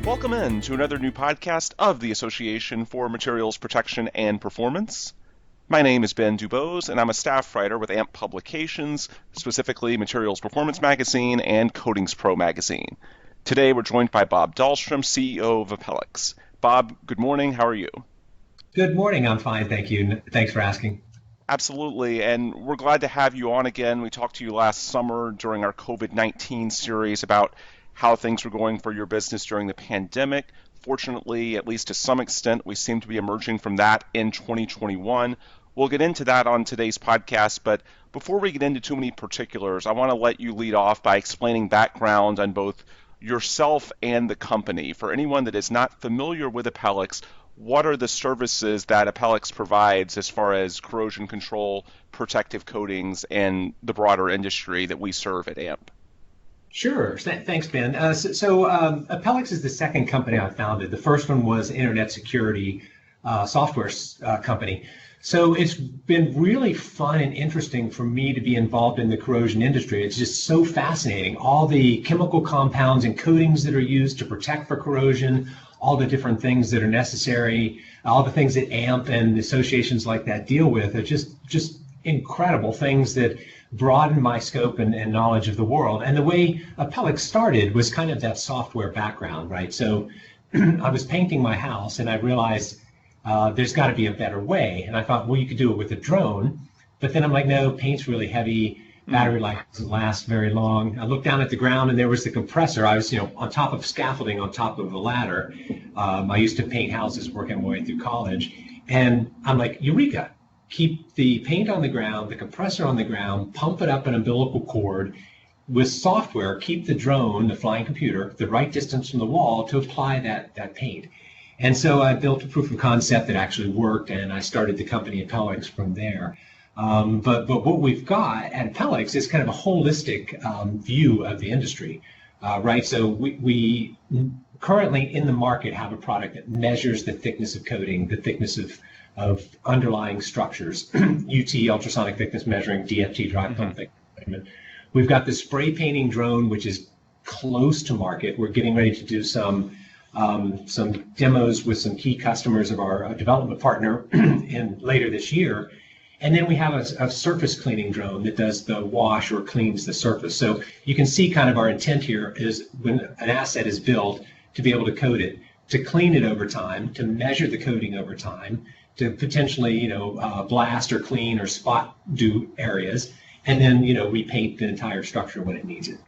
Welcome in to another new podcast of the Association for Materials Protection and Performance. My name is Ben Dubose, and I'm a staff writer with AMP Publications, specifically Materials Performance Magazine and Coatings Pro Magazine. Today we're joined by Bob Dahlstrom, CEO of Apelix. Bob, good morning. How are you? Good morning. I'm fine, thank you. Thanks for asking. Absolutely, and we're glad to have you on again. We talked to you last summer during our COVID-19 series about how things were going for your business during the pandemic. Fortunately, at least to some extent, we seem to be emerging from that in 2021. We'll get into that on today's podcast, but before we get into too many particulars, I want to let you lead off by explaining background on both yourself and the company. For anyone that is not familiar with Apelix, what are the services that Apelix provides as far as corrosion control, protective coatings, and the broader industry that we serve at AMP? Sure. Thanks, Ben. Apelix is the second company I founded. The first one was internet security software company. So it's been really fun and interesting for me to be involved in the corrosion industry. It's just so fascinating. All the chemical compounds and coatings that are used to protect for corrosion, all the different things that are necessary, all the things that AMP and associations like that deal with are just incredible things that broaden my scope and knowledge of the world. And the way Apelix started was kind of that software background, right? So I was painting my house and I realized there's got to be a better way. And I thought, well, you could do it with a drone. But then I'm like, no, paint's really heavy. Battery life doesn't last very long. I looked down at the ground and there was the compressor. I was, on top of scaffolding, on top of a ladder. I used to paint houses working my way through college. And I'm like, eureka. Keep the paint on the ground, the compressor on the ground, pump it up an umbilical cord. With software, keep the drone, the flying computer, the right distance from the wall to apply that paint. And so I built a proof of concept that actually worked, and I started the company Apelix from there. But what we've got at Apelix is kind of a holistic view of the industry, right? So we currently in the market have a product that measures the thickness of coating, the thickness of underlying structures, UT, ultrasonic thickness measuring, DFT, dry pump thickness measurement. We've got the spray painting drone, which is close to market. We're getting ready to do some demos with some key customers of our development partner later this year. And then we have a surface cleaning drone that does the wash or cleans the surface. So you can see kind of our intent here is when an asset is built to be able to coat it, to clean it over time, to measure the coating over time, to potentially, blast or clean or spot do areas, and then, repaint the entire structure when it needs it.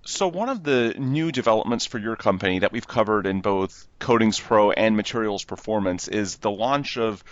So one of the new developments for your company that we've covered in both Coatings Pro and Materials Performance is the launch of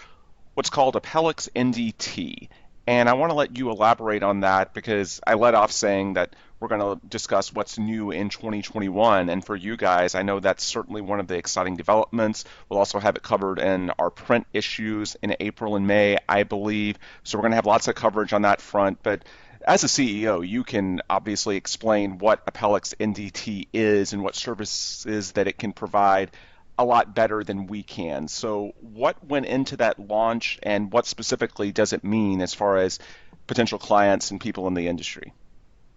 what's called Apelix NDT. And I want to let you elaborate on that because I led off saying that we're going to discuss what's new in 2021. And for you guys, I know that's certainly one of the exciting developments. We'll also have it covered in our print issues in April and May, I believe. So we're going to have lots of coverage on that front. But as a CEO, you can obviously explain what Apelix NDT is and what services that it can provide a lot better than we can. So what went into that launch and what specifically does it mean as far as potential clients and people in the industry?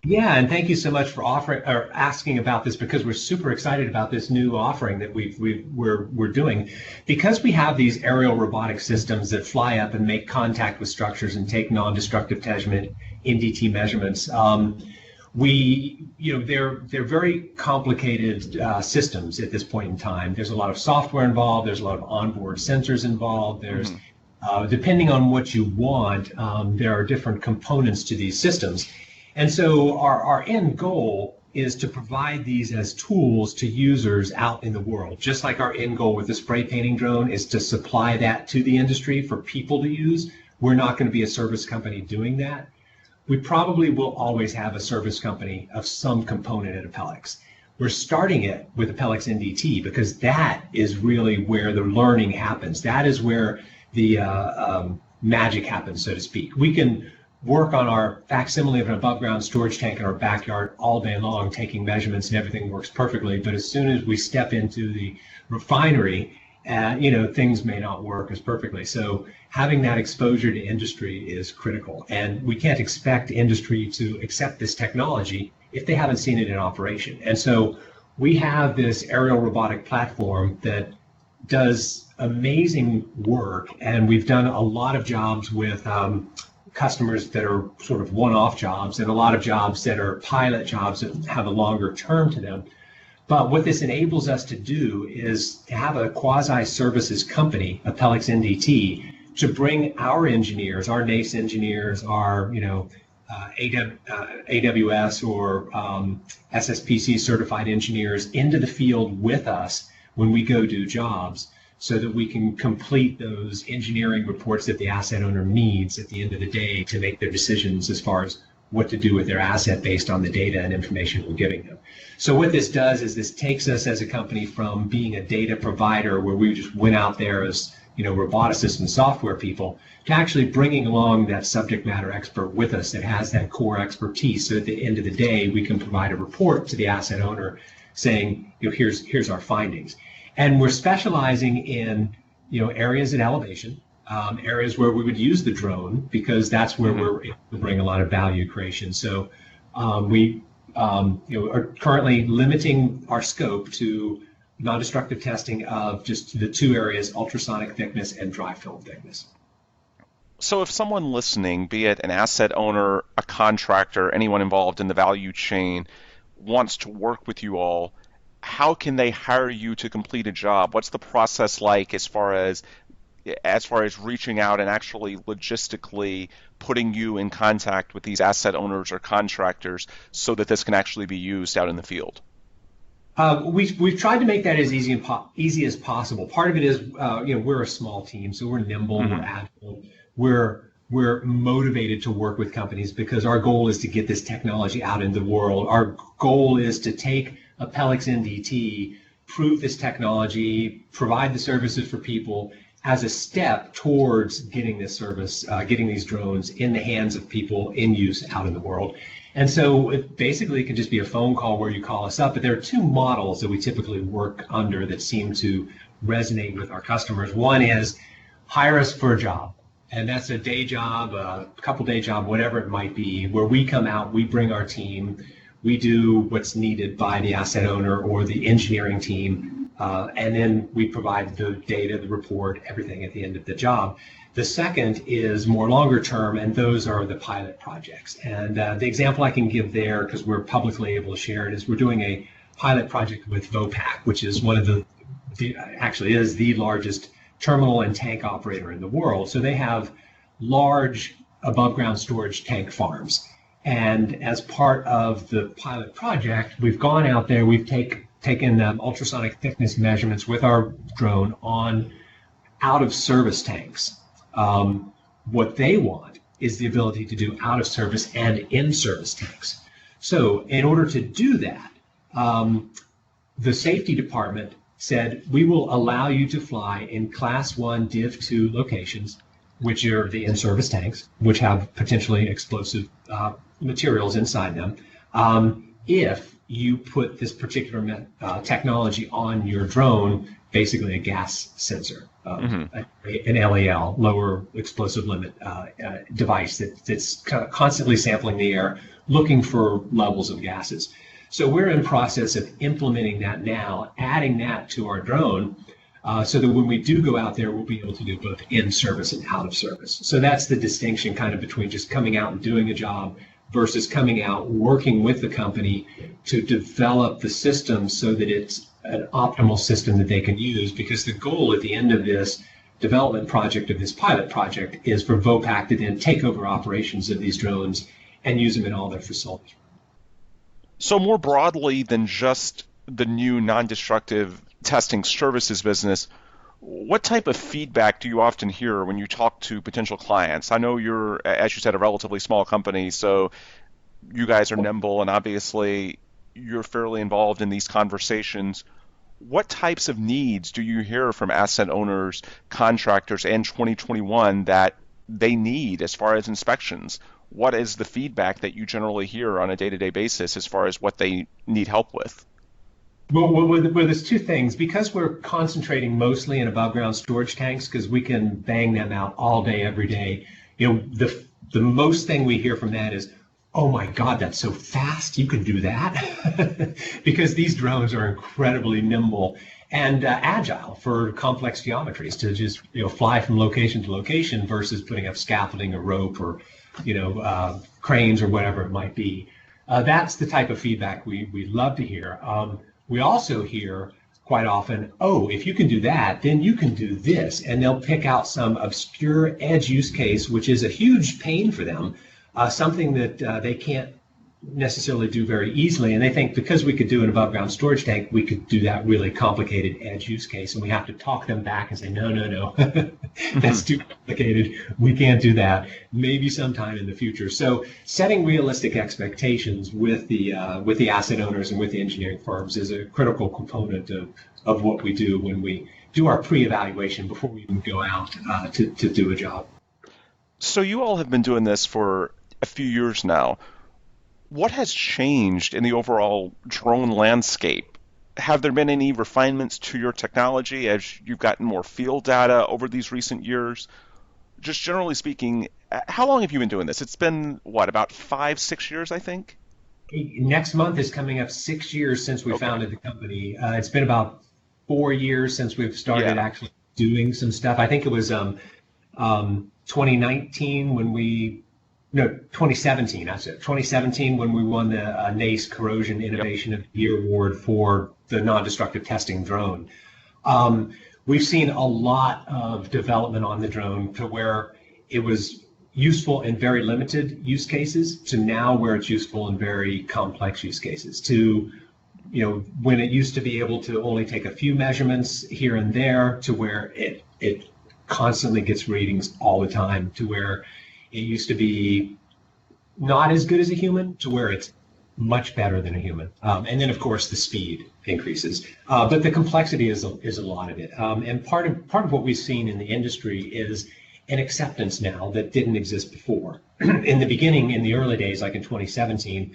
Yeah, and thank you so much for asking about this because we're super excited about this new offering that we're doing. Because we have these aerial robotic systems that fly up and make contact with structures and take non-destructive NDT measurements. They're very complicated systems at this point in time. There's a lot of software involved. There's a lot of onboard sensors involved. There's depending on what you want, there are different components to these systems. And so our end goal is to provide these as tools to users out in the world. Just like our end goal with the spray painting drone is to supply that to the industry for people to use. We're not going to be a service company doing that. We probably will always have a service company of some component at Apelix. We're starting it with Apelix NDT because that is really where the learning happens. That is where the magic happens, so to speak. We can work on our facsimile of an above ground storage tank in our backyard all day long, taking measurements and everything works perfectly. But as soon as we step into the refinery, things may not work as perfectly. So having that exposure to industry is critical. And we can't expect industry to accept this technology if they haven't seen it in operation. And so we have this aerial robotic platform that does amazing work, and we've done a lot of jobs with customers that are sort of one-off jobs, and a lot of jobs that are pilot jobs that have a longer term to them. But what this enables us to do is to have a quasi-services company, Apelix NDT, to bring our engineers, our NACE engineers, our AWS or SSPC certified engineers into the field with us when we go do jobs, so that we can complete those engineering reports that the asset owner needs at the end of the day to make their decisions as far as what to do with their asset based on the data and information we're giving them. So what this does is this takes us as a company from being a data provider where we just went out there as roboticists and software people, to actually bringing along that subject matter expert with us that has that core expertise. So at the end of the day, we can provide a report to the asset owner saying, here's our findings. And we're specializing in areas at elevation, areas where we would use the drone, because that's where we're able to bring a lot of value creation. So we are currently limiting our scope to non-destructive testing of just the two areas, ultrasonic thickness and dry film thickness. So if someone listening, be it an asset owner, a contractor, anyone involved in the value chain, wants to work with you all, how can they hire you to complete a job? What's the process like as far as reaching out and actually logistically putting you in contact with these asset owners or contractors so that this can actually be used out in the field? We've tried to make that as easy as possible. Part of it is, we're a small team, so we're nimble, we're agile, we're motivated to work with companies because our goal is to get this technology out in the world. Our goal is to take Apelix NDT, prove this technology, provide the services for people as a step towards getting this service, getting these drones in the hands of people in use out in the world. And so it basically can just be a phone call where you call us up, but there are two models that we typically work under that seem to resonate with our customers. One is hire us for a job, and that's a day job, a couple day job, whatever it might be, where we come out, we bring our team, we do what's needed by the asset owner or the engineering team, and then we provide the data, the report, everything at the end of the job. The second is more longer term, and those are the pilot projects. And the example I can give there, because we're publicly able to share it, is we're doing a pilot project with Vopak, which is one of actually is the largest terminal and tank operator in the world. So they have large above ground storage tank farms. And as part of the pilot project, we've gone out there, we've taken ultrasonic thickness measurements with our drone on out of service tanks. What they want is the ability to do out of service and in service tanks. So in order to do that, the safety department said, we will allow you to fly in class 1 div 2 locations, which are the in service tanks, which have potentially explosive materials inside them, if you put this particular technology on your drone, basically a gas sensor, an LEL, lower explosive limit device that's constantly sampling the air, looking for levels of gases. So we're in process of implementing that now, adding that to our drone, so that when we do go out there, we'll be able to do both in service and out of service. So that's the distinction kind of between just coming out and doing a job versus coming out, working with the company to develop the system so that it's an optimal system that they can use, because the goal at the end of this development project, of this pilot project, is for Vopak to then take over operations of these drones and use them in all their facilities. So more broadly than just the new non-destructive testing services business, what type of feedback do you often hear when you talk to potential clients? I know you're, as you said, a relatively small company, so you guys are nimble and obviously you're fairly involved in these conversations. What types of needs do you hear from asset owners, contractors, and 2021 that they need as far as inspections? What is the feedback that you generally hear on a day-to-day basis as far as what they need help with? Well, there's two things. Because we're concentrating mostly in above ground storage tanks, because we can bang them out all day, every day, the most thing we hear from that is, oh my God, that's so fast. You can do that. Because these drones are incredibly nimble and agile for complex geometries to just, fly from location to location versus putting up scaffolding or rope or, cranes or whatever it might be. That's the type of feedback we love to hear. We also hear quite often, oh, if you can do that, then you can do this. And they'll pick out some obscure edge use case, which is a huge pain for them, something that they can't necessarily do very easily. And they think because we could do an above ground storage tank, we could do that really complicated edge use case. And we have to talk them back and say, no, no, no, that's too complicated. We can't do that. Maybe sometime in the future. So setting realistic expectations with the asset owners and with the engineering firms is a critical component of what we do when we do our pre-evaluation before we even go out to do a job. So you all have been doing this for a few years now. What has changed in the overall drone landscape? Have there been any refinements to your technology as you've gotten more field data over these recent years? Just generally speaking, how long have you been doing this? It's been, what, about 5, 6 years, I think? Next month is coming up 6 years since we founded the company. It's been about 4 years since we've started actually doing some stuff. I think it was 2019 when we, no, 2017, that's it. 2017 when we won the NACE Corrosion Innovation of the Year Award for the non-destructive testing drone. We've seen a lot of development on the drone to where it was useful in very limited use cases to now where it's useful in very complex use cases to, when it used to be able to only take a few measurements here and there to where it constantly gets readings all the time to where it used to be not as good as a human to where it's much better than a human. And then, of course, the speed increases. But the complexity is a lot of it. And part of what we've seen in the industry is an acceptance now that didn't exist before. In the beginning, in the early days, like in 2017,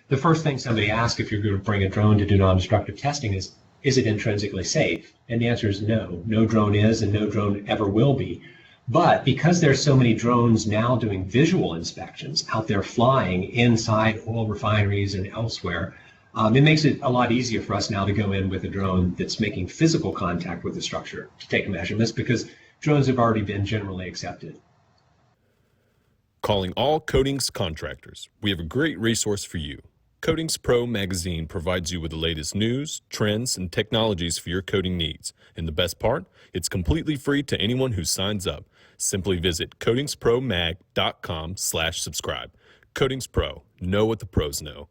the first thing somebody asks if you're going to bring a drone to do non-destructive testing is it intrinsically safe? And the answer is no. No drone is, and no drone ever will be. But because there's so many drones now doing visual inspections out there flying inside oil refineries and elsewhere, it makes it a lot easier for us now to go in with a drone that's making physical contact with the structure to take measurements because drones have already been generally accepted. Calling all coatings contractors, we have a great resource for you. Coatings Pro magazine provides you with the latest news, trends, and technologies for your coating needs. And the best part, it's completely free to anyone who signs up. Simply visit coatingspromag.com/subscribe. Coatings Pro, know what the pros know.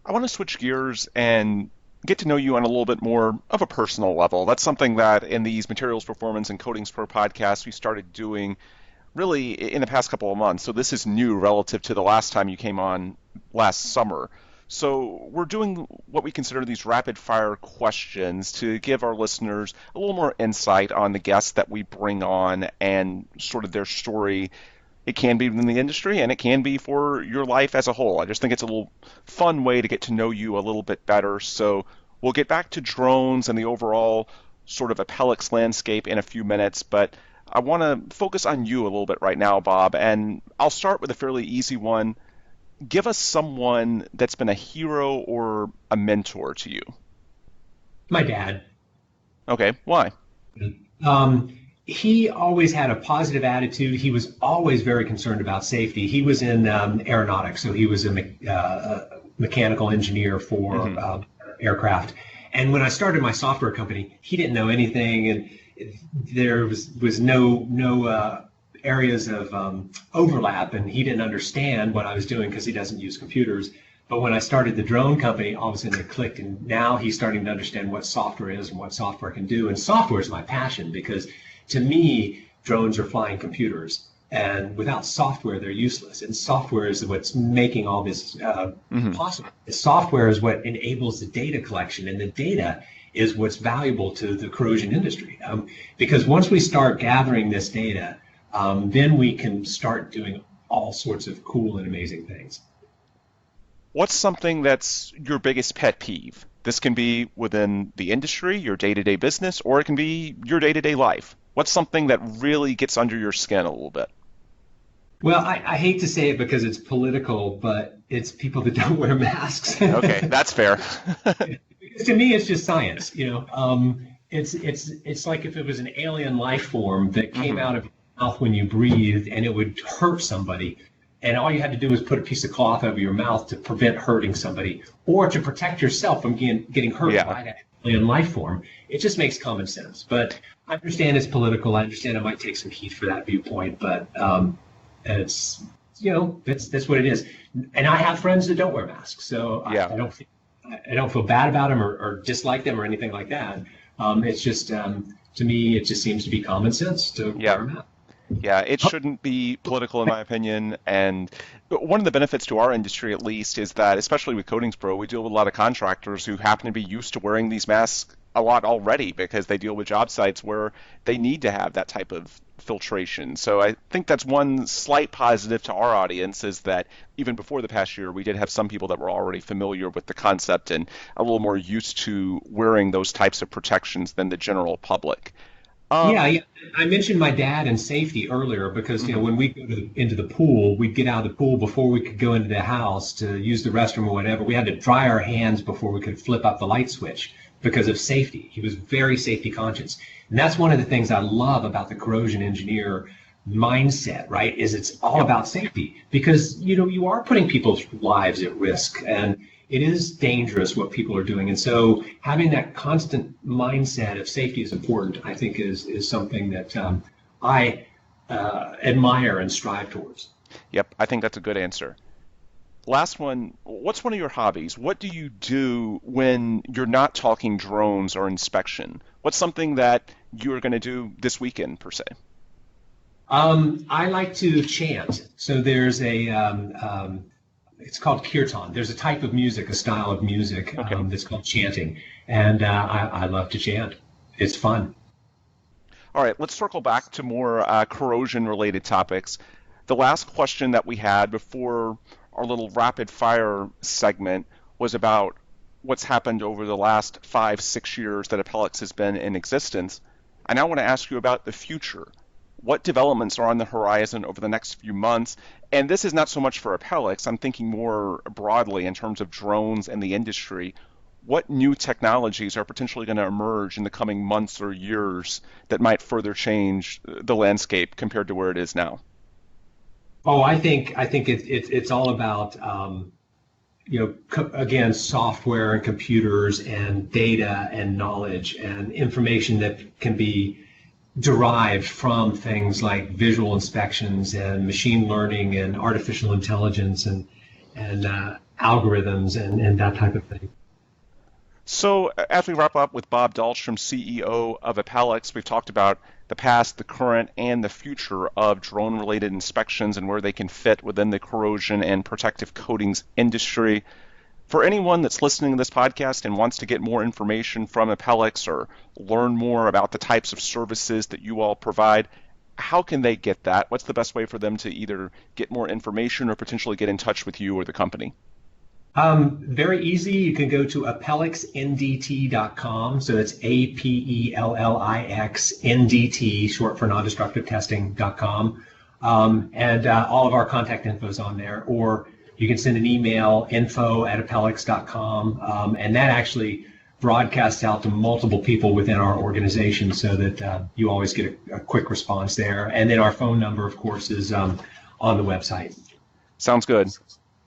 I want to switch gears and get to know you on a little bit more of a personal level. That's something that in these Materials Performance and Coatings Pro podcasts we started doing really in the past couple of months. So this is new relative to the last time you came on last summer. So we're doing what we consider these rapid fire questions to give our listeners a little more insight on the guests that we bring on and sort of their story. It can be within the industry and it can be for your life as a whole. I just think it's a little fun way to get to know you a little bit better. So we'll get back to drones and the overall sort of Apelix landscape in a few minutes, but I want to focus on you a little bit right now, Bob, and I'll start with a fairly easy one. Give us someone that's been a hero or a mentor to you. My dad. Okay, why? He always had a positive attitude. He was always very concerned about safety. He was in aeronautics, so he was a mechanical engineer for aircraft. And when I started my software company, he didn't know anything, and there was no areas of overlap, and he didn't understand what I was doing because he doesn't use computers. But when I started the drone company, all of a sudden it clicked, and now he's starting to understand what software is and what software can do. And software is my passion because, to me, drones are flying computers, and without software, they're useless. And software is what's making all this possible. The software is what enables the data collection, and the data is what's valuable to the corrosion industry. Because once we start gathering this data, then we can start doing all sorts of cool and amazing things. What's something that's your biggest pet peeve? This can be within the industry, your day-to-day business, or it can be your day-to-day life. What's something that really gets under your skin a little bit? Well, I hate to say it because it's political, but it's people that don't wear masks. Okay, that's fair. Because to me, it's just science. It's like if it was an alien life form that came Hmm. out of your mouth when you breathed, and it would hurt somebody, and all you had to do was put a piece of cloth over your mouth to prevent hurting somebody, or to protect yourself from getting hurt Yeah. by that alien life form. It just makes common sense. But I understand it's political. I understand it might take some heat for that viewpoint, but it's that's what it is. And I have friends that don't wear masks, so Yeah. I don't feel bad about them or dislike them or anything like that. It's just to me, it just seems to be common sense to Yeah. wear a mask. Yeah, it shouldn't be political in my opinion. And one of the benefits to our industry, at least, is that, especially with Coatings Pro, we deal with a lot of contractors who happen to be used to wearing these masks a lot already because they deal with job sites where they need to have that type of filtration. So I think that's one slight positive to our audience is that even before the past year, we did have some people that were already familiar with the concept and a little more used to wearing those types of protections than the general public. Yeah, Um, yeah. I mentioned my dad and safety earlier because mhm. when we go into the pool, we'd get out of the pool before we could go into the house to use the restroom or whatever. We had to dry our hands before we could flip up the light switch because of safety. He was very safety conscious, and that's one of the things I love about the corrosion engineer mindset. Right? Is it's all Yep. about safety because you are putting people's lives at risk and it is dangerous what people are doing. And so having that constant mindset of safety is important, I think is something that I admire and strive towards. Yep, I think that's a good answer. Last one, what's one of your hobbies? What do you do when you're not talking drones or inspection? What's something that you're going to do this weekend, per se? I like to chant. So there's it's called kirtan. There's a type of music, a style of music Okay. that's called chanting. And I love to chant. It's fun. All right, let's circle back to more corrosion related topics. The last question that we had before our little rapid fire segment was about what's happened over the last 5, 6 years that Appellix has been in existence. I now want to ask you about the future. What developments are on the horizon over the next few months? And this is not so much for Appellix, I'm thinking more broadly in terms of drones and the industry. What new technologies are potentially going to emerge in the coming months or years that might further change the landscape compared to where it is now? Oh, I think it's all about again, software and computers and data and knowledge and information that can be derived from things like visual inspections and machine learning and artificial intelligence and algorithms and that type of thing. So, as we wrap up with Bob Dahlstrom, CEO of Appellix, we've talked about the past, the current, and the future of drone related inspections and where they can fit within the corrosion and protective coatings industry. For anyone that's listening to this podcast and wants to get more information from Appellix or learn more about the types of services that you all provide, how can they get that? What's the best way for them to either get more information or potentially get in touch with you or the company? Very easy. You can go to appellixndt.com. So it's APELLIXNDT, short for non-destructive testing.com. And all of our contact info is on there. Or you can send an email, info@appellix.com. And that actually broadcasts out to multiple people within our organization so that you always get a quick response there. And then our phone number, of course, is on the website. Sounds good.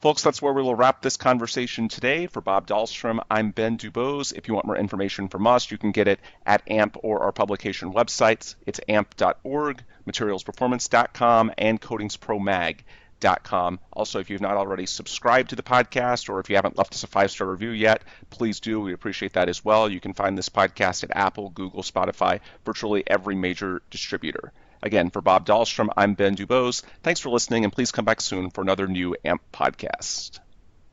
Folks, that's where we will wrap this conversation today. For Bob Dahlstrom, I'm Ben Dubose. If you want more information from us, you can get it at AMP or our publication websites. It's amp.org, materialsperformance.com, and coatingspromag.com. Also, if you've not already subscribed to the podcast or if you haven't left us a 5-star review yet, please do. We appreciate that as well. You can find this podcast at Apple, Google, Spotify, virtually every major distributor. Again, for Bob Dahlstrom, I'm Ben Dubose. Thanks for listening, and please come back soon for another new AMP podcast.